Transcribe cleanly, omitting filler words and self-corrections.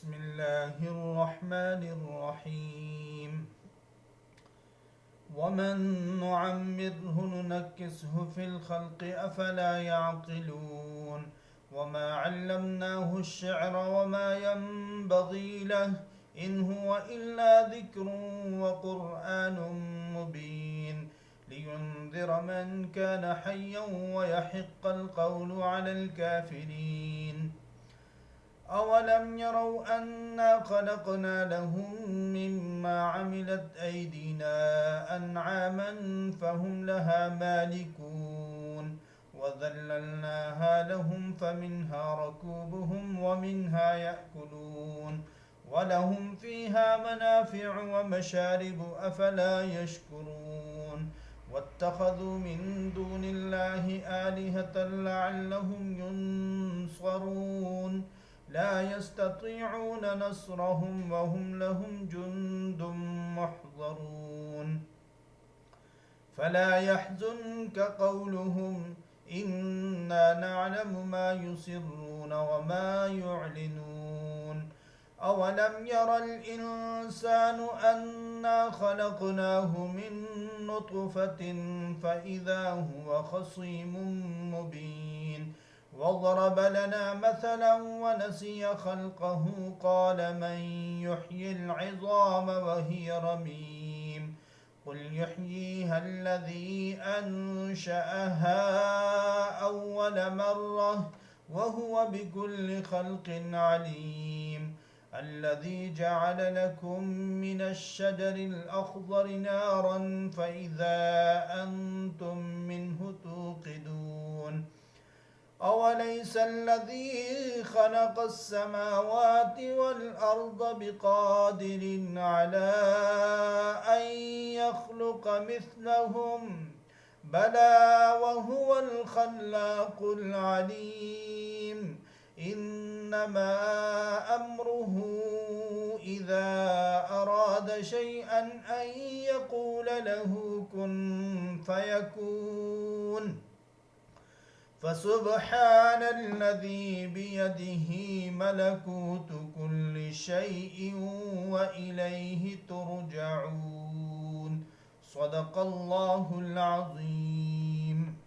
بسم الله الرحمن الرحيم ومن نعمره ننكسه في الخلق أفلا يعقلون وما علمناه الشعر وما ينبغي له إن هو إلا ذكر وقرآن مبين لينذر من كان حيا ويحق القول على الكافرين أولم يروا أنا خلقنا لهم مما عملت أيدينا أنعاما فهم لها مالكون وذللناها لهم فمنها ركوبهم ومنها يأكلون ولهم فيها منافع ومشارب أفلا يشكرون واتخذوا من دون الله آلهة لعلهم ينصرون لا يستطيعون نصرهم وهم لهم جند محضرون فلا يحزنك قولهم إنا نعلم ما يسرون وما يعلنون أولم ير الإنسان أنا خلقناه من نطفة فإذا هو خصيم مبين وضرب لنا مثلا ونسي خلقه قال من يحيي العظام وهي رميم قل يحييها الذي أنشأها أول مرة وهو بكل خلق عليم الذي جعل لكم من الشجر الأخضر نارا فإذا أنتم منه توقدون أوليس الذي خلق السماوات والأرض بقادر على أن يخلق مثلهم بلى وهو الخلاق العليم إنما أمره إذا أراد شيئا أن يقول له كن فيكون فسبحان الذي بيده ملكوت كل شيء وإليه ترجعون صدق الله العظيم.